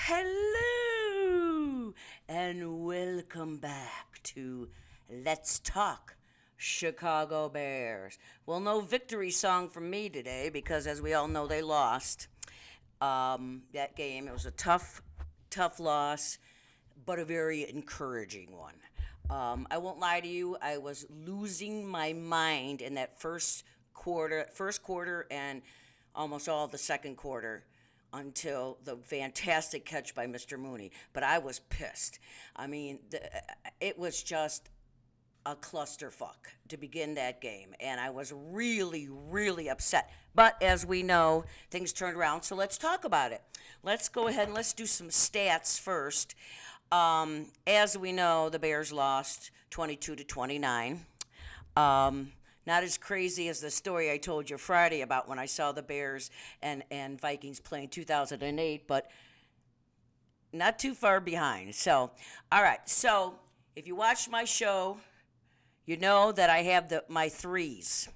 Hello and welcome back to Let's Talk Chicago Bears. Well, no victory song from me today because, as we all know, they lost that game. It was a tough loss, but a very encouraging one. I won't lie to you, I was losing my mind in that first quarter, and almost all of the second quarter until the fantastic catch by Mr. Mooney. But I was pissed. I mean, it was just a clusterfuck to begin that game, and I was really, really upset. But as we know, things turned around, so let's talk about it. Let's go ahead and let's do some stats first. As we know, the Bears lost 22 to 29. Um, Not as crazy as the story I told you Friday about when I saw the Bears and Vikings playing 2008, but not too far behind. So, all right. So, if you watch my show, you know that I have my threes.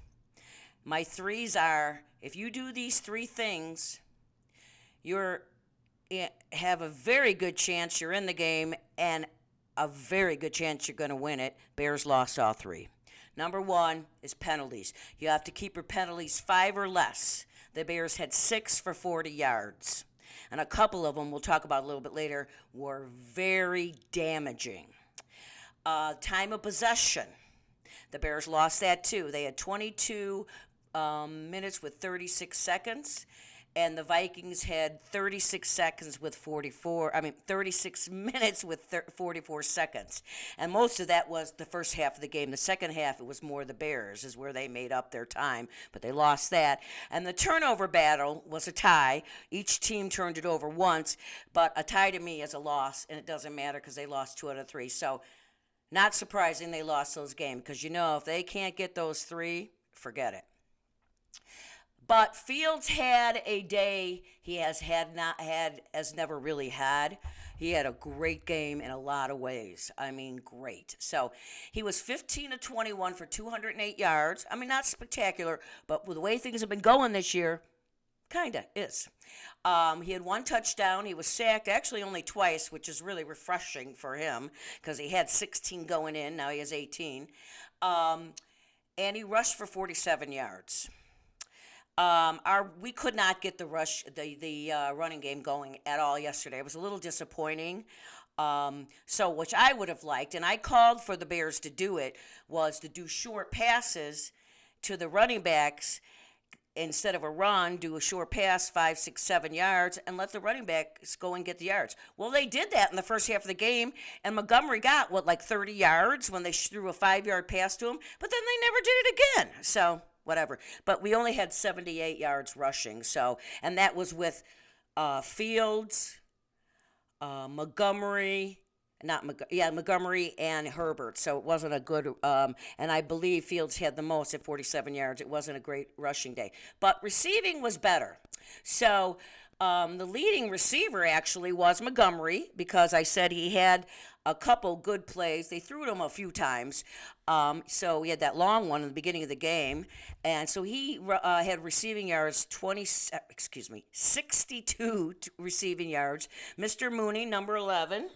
My threes are if you do these three things, you're have a very good chance you're in the game and a very good chance you're going to win it. Bears lost all three. Number one is penalties. You have to keep your penalties 5 or less. The Bears had 6 for 40 yards. And a couple of them, we'll talk about a little bit later, were very damaging. Time of possession. The Bears lost that too. They had 22 minutes with 36 seconds, and the Vikings had 36 seconds with 36 minutes with 44 seconds. And most of that was the first half of the game. The second half, it was more the Bears, is where they made up their time, but they lost that. And the turnover battle was a tie. Each team turned it over once, but a tie to me is a loss, and it doesn't matter because they lost 2 out of 3. So not surprising they lost those games because, if they can't get those 3, forget it. But Fields had a day he has never really had. He had a great game in a lot of ways. I mean, great. So he was 15 of 21 for 208 yards. I mean, not spectacular, but with the way things have been going this year, kind of is. He had 1 touchdown. He was sacked actually only twice, which is really refreshing for him because he had 16 going in. Now he has 18. And he rushed for 47 yards. We could not get the running game going at all yesterday. It was a little disappointing. So which I would have liked, and I called for the Bears to do it, was to do short passes to the running backs instead of a run. Do a short pass, 5, 6, 7 yards, and let the running backs go and get the yards. Well, they did that in the first half of the game, and Montgomery got, 30 yards when they threw a 5-yard pass to him, but then they never did it again. So whatever. But we only had 78 yards rushing. So, and that was with Fields, Montgomery and Herbert. So it wasn't a good. And I believe Fields had the most at 47 yards. It wasn't a great rushing day, but receiving was better. So. The leading receiver actually was Montgomery because I said he had a couple good plays. They threw it him a few times. So he had that long one in the beginning of the game. And so he had receiving yards 62 receiving yards. Mr. Mooney, number 11.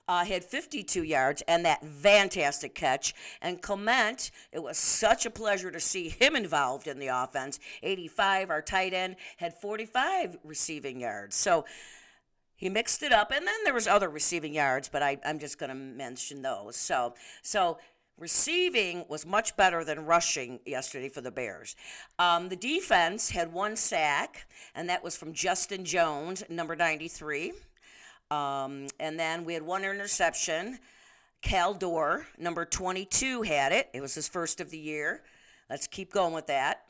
Had 52 yards and that fantastic catch. And Clement, it was such a pleasure to see him involved in the offense. 85, our tight end, had 45 receiving yards. So he mixed it up. And then there was other receiving yards, but I'm just going to mention those. So receiving was much better than rushing yesterday for the Bears. The defense had 1 sack, and that was from Justin Jones, number 93. And then we had 1 interception. Cal Dorr, number 22, had it. It was his first of the year. Let's keep going with that.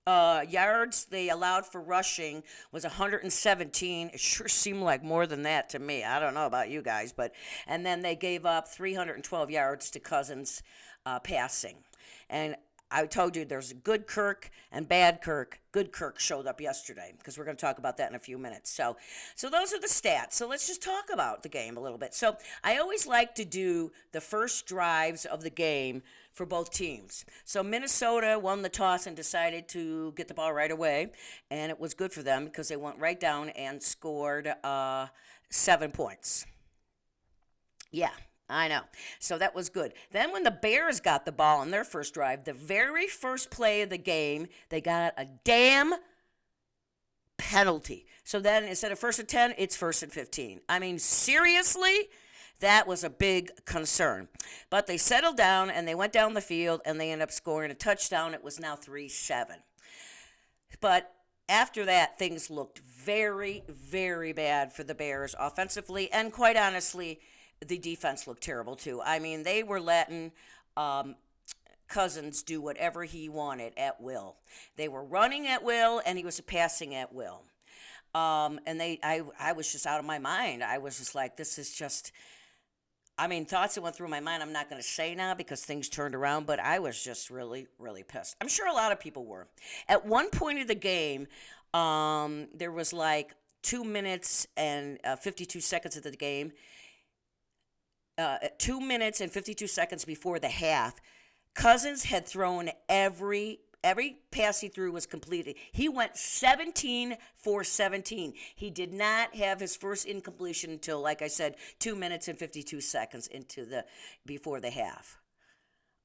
Yards they allowed for rushing was 117. It sure seemed like more than that to me. I don't know about you guys, and then they gave up 312 yards to Cousins passing. And I told you there's a good Kirk and bad Kirk. Good Kirk showed up yesterday because we're going to talk about that in a few minutes. So those are the stats. So let's just talk about the game a little bit. So I always like to do the first drives of the game for both teams. So Minnesota won the toss and decided to get the ball right away, and it was good for them because they went right down and scored 7 points. Yeah, I know. So that was good. Then when the Bears got the ball on their first drive, the very first play of the game, they got a damn penalty. So then instead of first and 10, it's first and 15. I mean, seriously? That was a big concern. But they settled down and they went down the field and they ended up scoring a touchdown. It was now 3-7. But after that, things looked very, very bad for the Bears offensively, and quite honestly, the defense looked terrible too. I mean, they were letting Cousins do whatever he wanted at will. They were running at will, and he was passing at will. I was just out of my mind. I was just like, this is just. I mean, thoughts that went through my mind. I'm not going to say now because things turned around, but I was just really, really pissed. I'm sure a lot of people were. At one point of the game, there was like 2 minutes and 52 seconds of the game. 2 minutes and 52 seconds before the half, Cousins had thrown every pass he threw was completed. He went 17 for 17. He did not have his first incompletion until, like I said, 2 minutes and 52 seconds before the half.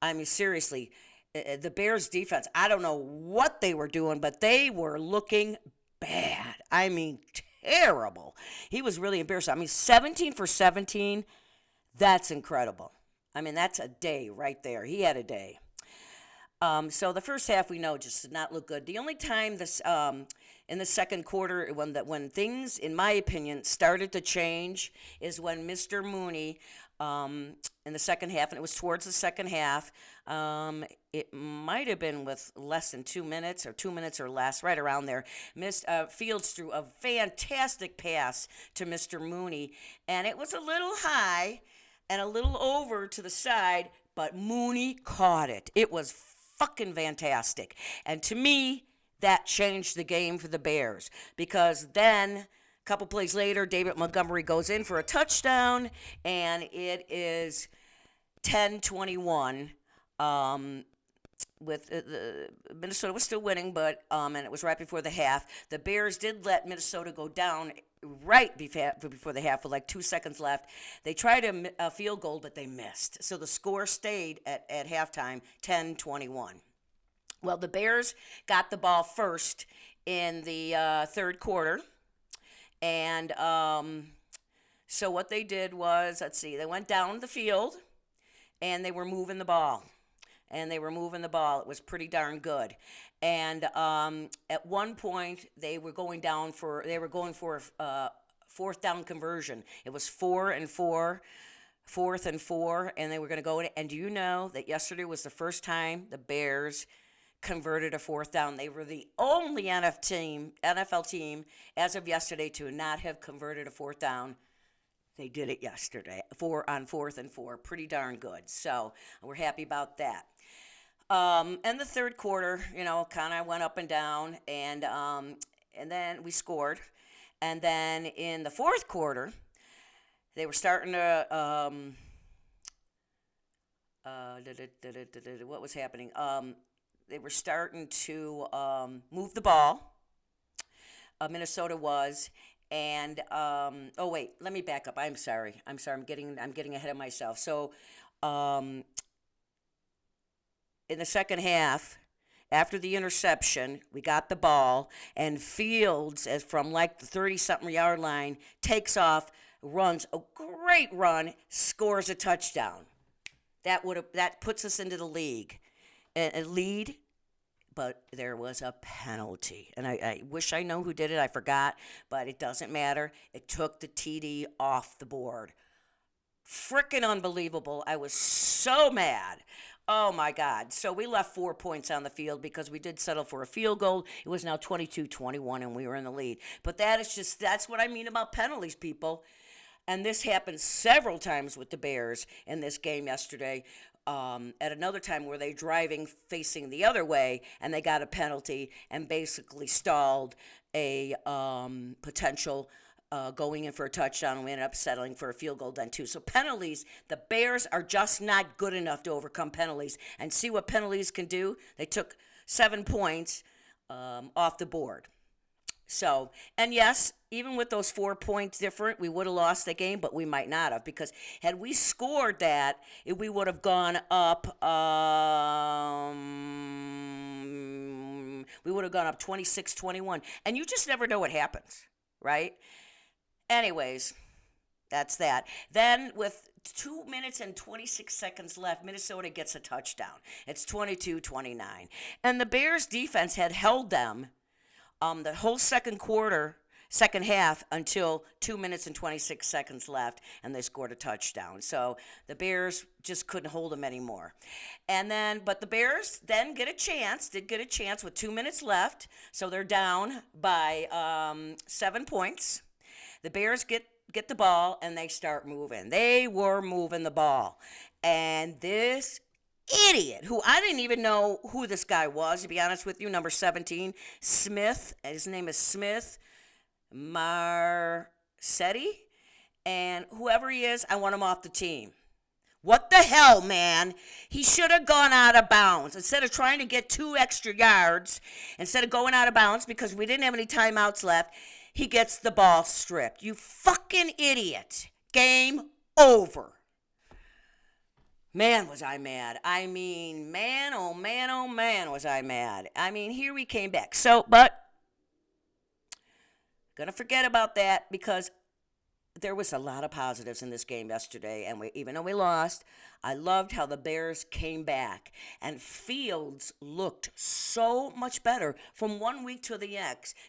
I mean, seriously, the Bears defense, I don't know what they were doing, but they were looking bad. I mean, terrible. He was really embarrassed. I mean, 17 for 17. That's incredible. I mean, that's a day right there. He had a day. So the first half we know just did not look good. The only time this in the second quarter when things, in my opinion, started to change is when Mr. Mooney in the second half, and it was towards the second half. It might have been with less than 2 minutes or 2 minutes or less, right around there. Fields threw a fantastic pass to Mr. Mooney, and it was a little high and a little over to the side, but Mooney caught it. It was fucking fantastic. And to me, that changed the game for the Bears because then a couple plays later, David Montgomery goes in for a touchdown, and it is 10-21. With Minnesota was still winning, but and it was right before the half. The Bears did let Minnesota go down right before the half with like 2 seconds left. They tried a field goal, but they missed. So the score stayed at halftime 10-21. Well, the Bears got the ball first in the third quarter. And so what they did was, they went down the field and they were moving the ball. It was pretty darn good. And at one point, they were going for a fourth down conversion. It was 4th and 4, and they were going to go in. And do you know that yesterday was the first time the Bears converted a fourth down? They were the only NFL team as of yesterday to not have converted a fourth down. They did it yesterday, 4th and 4. Pretty darn good. So we're happy about that. And the third quarter, kind of went up and down, and then we scored. And then in the fourth quarter, they were starting to, what was happening? They were starting to move the ball. Minnesota was. And let me back up. I'm sorry. I'm getting ahead of myself. So, in the second half, after the interception, we got the ball, and Fields, as from like the 30-something yard line, takes off, runs a great run, scores a touchdown. That puts us into the league, a lead. But there was a penalty. And I wish I know who did it. I forgot. But it doesn't matter. It took the TD off the board. Frickin' unbelievable. I was so mad. Oh, my God. So we left 4 points on the field because we did settle for a field goal. It was now 22-21, and we were in the lead. But that's what I mean about penalties, people. And this happened several times with the Bears in this game yesterday. at another time where they driving facing the other way and they got a penalty and basically stalled a potential going in for a touchdown, and we ended up settling for a field goal then too. So penalties, the Bears are just not good enough to overcome penalties. And see what penalties can do? They took 7 points off the board. So, and yes, even with those 4 points different, we would have lost the game, but we might not have, because had we scored that, we would have gone up. We would have gone up 26-21, and you just never know what happens, right? Anyways, that's that. Then with 2 minutes and 26 seconds left, Minnesota gets a touchdown. It's 22-29, and the Bears defense had held them the whole second half until 2 minutes and 26 seconds left, and they scored a touchdown. So the Bears just couldn't hold them anymore. And then, but the Bears then did get a chance with 2 minutes left, so they're down by 7 points. The Bears get the ball, and they start moving. They were moving the ball. And this idiot, who I didn't even know who this guy was, to be honest with you, number 17, Smith. His name is Smith Marsetti. And whoever he is, I want him off the team. What the hell, man? He should have gone out of bounds. Instead of trying to get 2 extra yards, instead of going out of bounds because we didn't have any timeouts left, he gets the ball stripped. You fucking idiot. Game over. Man, was I mad. I mean, man, oh man, was I mad. I mean, here we came back. So, but, gonna forget about that because there was a lot of positives in this game yesterday, and even though we lost, I loved how the Bears came back, and Fields looked so much better from 1 week to the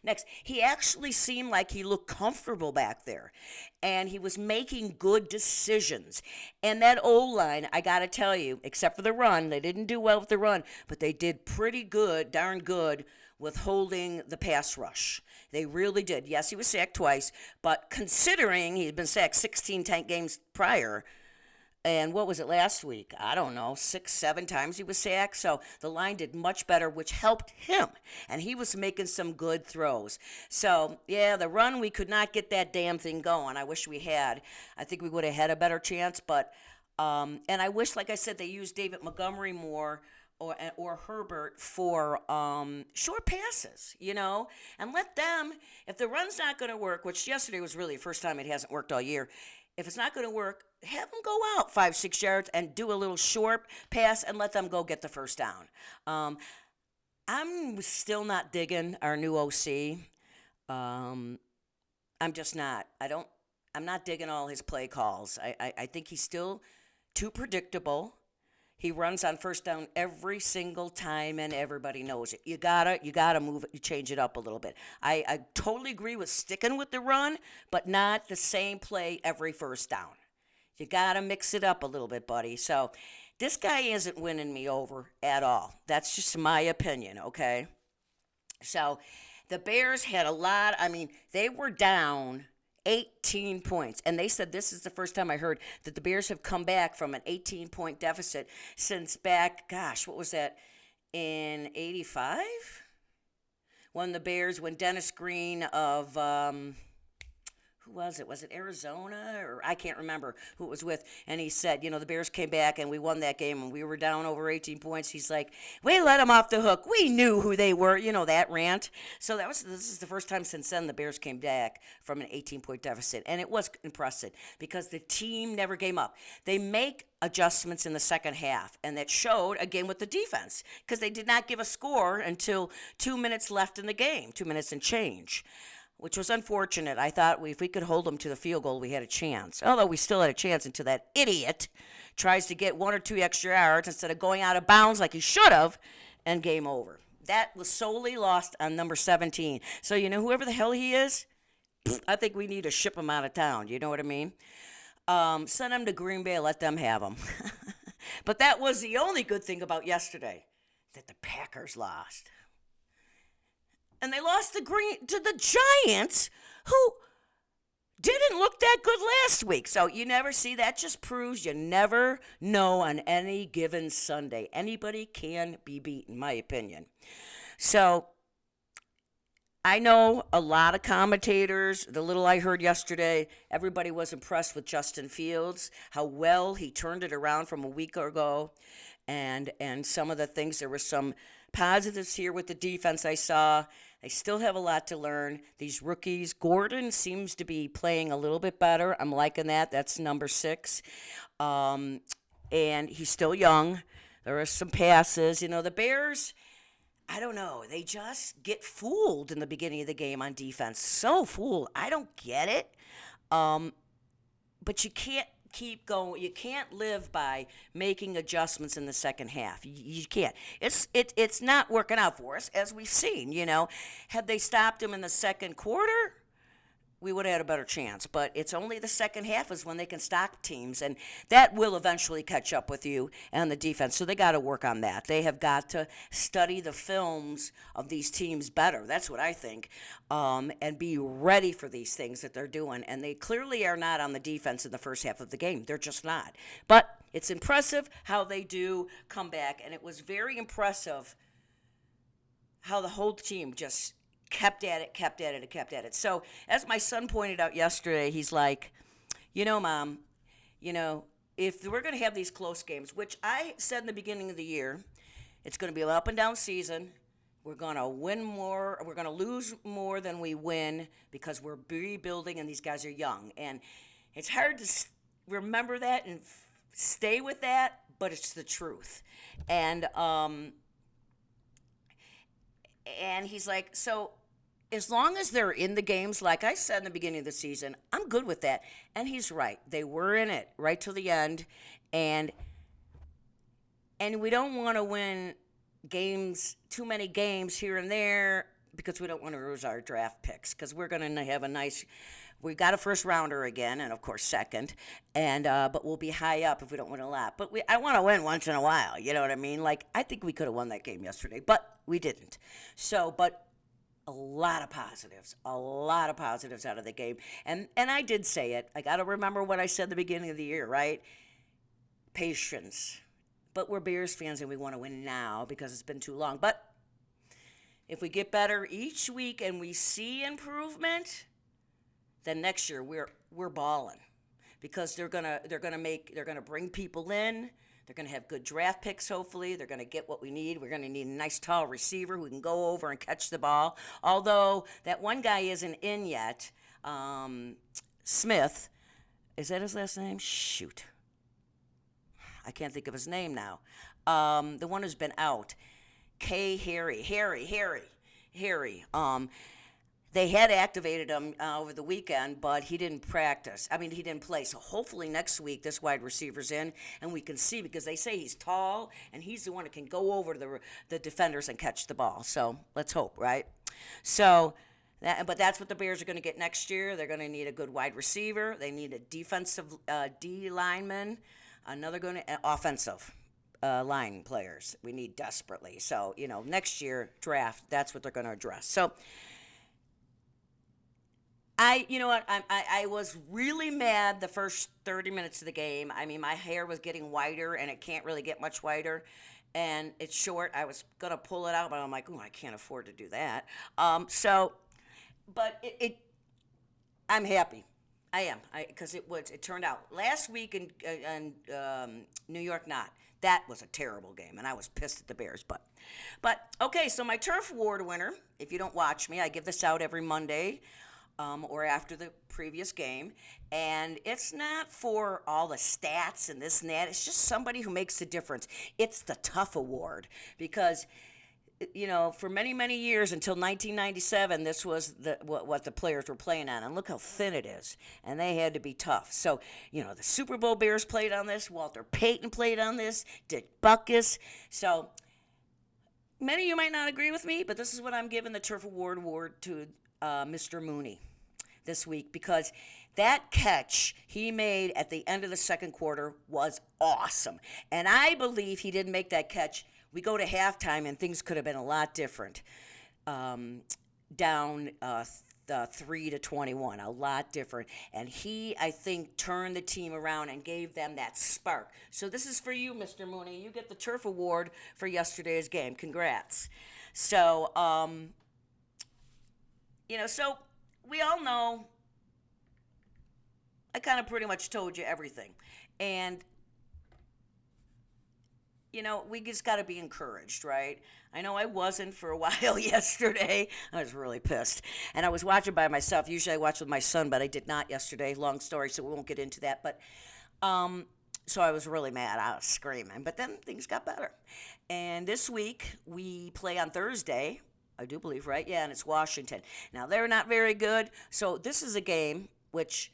next. He actually seemed like he looked comfortable back there, and he was making good decisions. And that O-line, I got to tell you, except for the run, they didn't do well with the run, but they did pretty good, darn good, with holding the pass rush. They really did. Yes, he was sacked twice, but considering he'd been sacked 16 games prior, and what was it last week? I don't know, 6, 7 times he was sacked. So the line did much better, which helped him. And he was making some good throws. So, yeah, the run, we could not get that damn thing going. I wish we had. I think we would have had a better chance. But, and I wish, like I said, they used David Montgomery more or Herbert for short passes, and let them, if the run's not going to work, which yesterday was really the first time it hasn't worked all year, if it's not going to work, have them go out 5-6 yards and do a little short pass and let them go get the first down. I'm still not digging our new OC. I'm just not. I'm not digging all his play calls. I think he's still too predictable. He runs on first down every single time, and everybody knows it. You gotta move it. You change it up a little bit. I totally agree with sticking with the run, but not the same play every first down. You gotta mix it up a little bit, buddy. So this guy isn't winning me over at all. That's just my opinion, okay? So the Bears had a lot. I mean, they were down 18 points. And they said this is the first time I heard that the Bears have come back from an 18-point deficit since back, gosh, what was that, in 85? When Dennis Green of, who was it? Was it Arizona? Or I can't remember who it was with. And he said, the Bears came back and we won that game and we were down over 18 points. He's like, we let them off the hook. We knew who they were, that rant. So this is the first time since then the Bears came back from an 18-point deficit. And it was impressive because the team never gave up. They make adjustments in the second half, and that showed again with the defense because they did not give a score until 2 minutes left in the game, 2 minutes and change, which was unfortunate. I thought if we could hold them to the field goal, we had a chance. Although we still had a chance until that idiot tries to get 1 or 2 extra yards instead of going out of bounds like he should have, and game over. That was solely lost on number 17. So, whoever the hell he is, I think we need to ship him out of town. You know what I mean? Send him to Green Bay, let them have him. But that was the only good thing about yesterday, that the Packers lost. And they lost to the Giants, who didn't look that good last week. So you never see that. Just proves you never know on any given Sunday. Anybody can be beat, in my opinion. So I know a lot of commentators, the little I heard yesterday, everybody was impressed with Justin Fields, how well he turned it around from a week ago, and some of the things. There were some positives here with the defense I saw. They still have a lot to learn. These rookies, Gordon seems to be playing a little bit better. I'm liking that. That's number 6. And he's still young. There are some passes. The Bears, I don't know. They just get fooled in the beginning of the game on defense. So fooled. I don't get it. But you can't keep going. You can't live by making adjustments in the second half. You can't. It's not working out for us, as we've seen. Had they stopped him in the second quarter, we would have had a better chance. But it's only the second half is when they can stop teams, and that will eventually catch up with you and the defense. So they got to work on that. They have got to study the films of these teams better. That's what I think, and be ready for these things that they're doing. And they clearly are not on the defense in the first half of the game. They're just not. But it's impressive how they do come back, and it was very impressive how the whole team just kept at it. So, as my son pointed out yesterday, he's like, Mom, if we're going to have these close games, which I said in the beginning of the year, it's going to be an up and down season. We're going to win more. We're going to lose more than we win because we're rebuilding and these guys are young. And it's hard to remember that and stay with that, but it's the truth. And he's like, so as long as they're in the games, like I said in the beginning of the season, I'm good with that. And he's right. They were in it right till the end. And we don't want to win too many games here and there, because we don't want to lose our draft picks, because we're going to have we got a first rounder again, and of course second, and but we'll be high up if we don't win a lot. But I want to win once in a while. You know what I mean? Like, I think we could have won that game yesterday, but we didn't. So, but a lot of positives out of the game, and I did say it. I got to remember what I said at the beginning of the year, right? Patience. But we're Bears fans, and we want to win now because it's been too long. But if we get better each week and we see improvement, then next year we're balling, because they're gonna bring people in. They're gonna have good draft picks. Hopefully, they're gonna get what we need. We're gonna need a nice tall receiver who can go over and catch the ball. Although that one guy isn't in yet, Smith, is that his last name? Shoot, I can't think of his name now. The one who's been out, Harry. They had activated him over the weekend, but he didn't practice. I mean, he didn't play. So hopefully next week this wide receiver's in, and we can see, because they say he's tall, and he's the one that can go over to the defenders and catch the ball. So let's hope, right? So, but that's what the Bears are going to get next year. They're going to need a good wide receiver. They need a defensive D lineman, offensive line players we need desperately. So, next year draft, that's what they're going to address. So, I was really mad the first 30 minutes of the game. I mean, my hair was getting whiter, and it can't really get much whiter, and it's short. I was going to pull it out, but I'm like, I can't afford to do that. But I'm happy. I am, because it turned out. Last week in New York, that was a terrible game, and I was pissed at the Bears. But okay, so my Turf Award winner, if you don't watch me, I give this out every Monday, or after the previous game, and it's not for all the stats and this and that. It's just somebody who makes a difference. It's the Tough Award, because for many, many years until 1997, this was what the players were playing on. And look how thin it is. And they had to be tough. So, the Super Bowl Bears played on this. Walter Payton played on this. Dick Butkus. So, many of you might not agree with me, but this is what I'm giving the Turf Award to Mr. Mooney this week, because that catch he made at the end of the second quarter was awesome. And I believe he didn't make that catch. We go to halftime, and things could have been a lot different. Down the 3-21, a lot different. And he, I think, turned the team around and gave them that spark. So this is for you, Mr. Mooney. You get the Turf Award for yesterday's game. Congrats. So, so we all know I kind of pretty much told you everything. And we just got to be encouraged, right? I know I wasn't for a while yesterday. I was really pissed. And I was watching by myself. Usually I watch with my son, but I did not yesterday. Long story, so we won't get into that. But so I was really mad. I was screaming. But then things got better. And this week we play on Thursday, I do believe, right? Yeah, and it's Washington. Now, they're not very good. So this is a game which,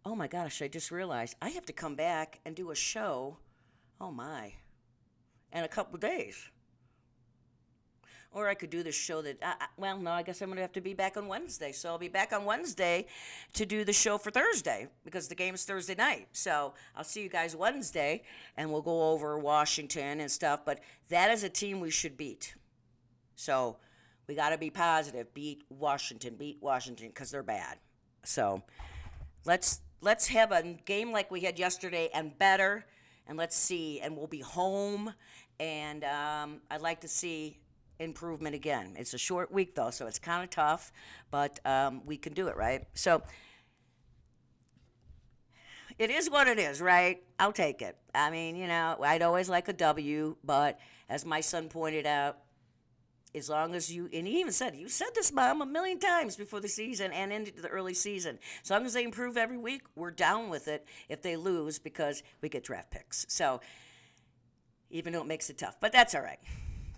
oh my gosh, I just realized I have to come back and do a show. Oh my. In a couple of days. Or I could do this show that, no, I guess I'm going to have to be back on Wednesday. So I'll be back on Wednesday to do the show for Thursday because the game's Thursday night. So I'll see you guys Wednesday and we'll go over Washington and stuff. But that is a team we should beat. So we got to be positive. Beat Washington because they're bad. So let's have a game like we had yesterday and better. And let's see. And we'll be home. And I'd like to see improvement again. It's a short week, though, so it's kind of tough. But we can do it, right? So it is what it is, right? I'll take it. I mean, I'd always like a W. But as my son pointed out, as long as you, and he even said, you said this, Mom, a million times before the season and into the early season. As long as they improve every week, we're down with it if they lose because we get draft picks. So even though it makes it tough. But that's all right.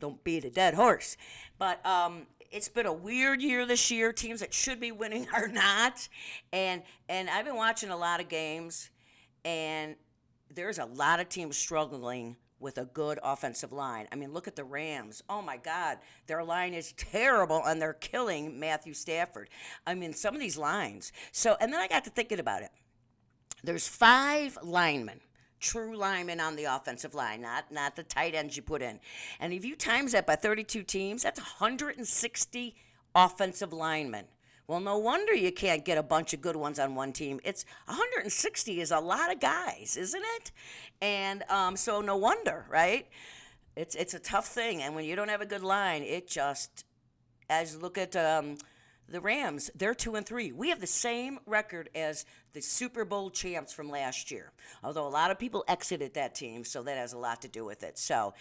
Don't beat a dead horse. But it's been a weird year this year. Teams that should be winning are not. And I've been watching a lot of games, and there's a lot of teams struggling with a good offensive line. I mean, look at the Rams. Oh, my God. Their line is terrible, and they're killing Matthew Stafford. I mean, some of these lines. So, and then I got to thinking about it. There's 5 linemen, true linemen on the offensive line, not the tight ends you put in. And if you times that by 32 teams, that's 160 offensive linemen. Well, no wonder you can't get a bunch of good ones on one team. It's 160 is a lot of guys, isn't it? And so no wonder, right? It's a tough thing. And when you don't have a good line, it just, as you look at the Rams, they're 2-3. We have the same record as the Super Bowl champs from last year. Although a lot of people exited that team, so that has a lot to do with it. So,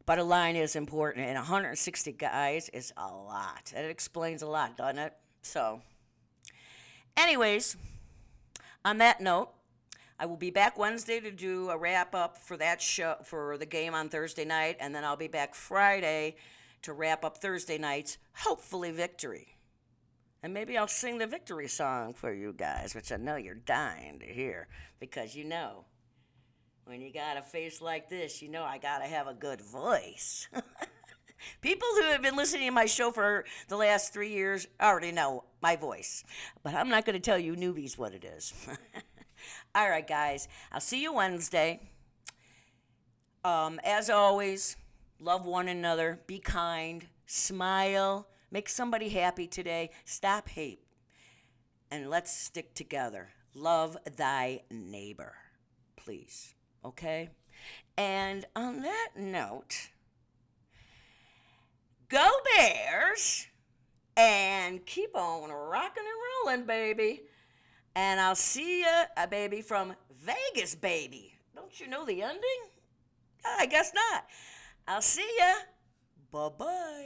but a line is important, and 160 guys is a lot. That explains a lot, doesn't it? So, anyways, on that note, I will be back Wednesday to do a wrap up for that show, for the game on Thursday night, and then I'll be back Friday to wrap up Thursday night's hopefully victory. And maybe I'll sing the victory song for you guys, which I know you're dying to hear, because when you got a face like this, I got to have a good voice. People who have been listening to my show for the last 3 years already know my voice. But I'm not going to tell you newbies what it is. All right, guys. I'll see you Wednesday. As always, love one another. Be kind. Smile. Make somebody happy today. Stop hate. And let's stick together. Love thy neighbor. Please. Okay? And on that note, go Bears, and keep on rocking and rolling, baby. And I'll see you, baby, from Vegas, baby. Don't you know the ending? I guess not. I'll see ya. Bye-bye.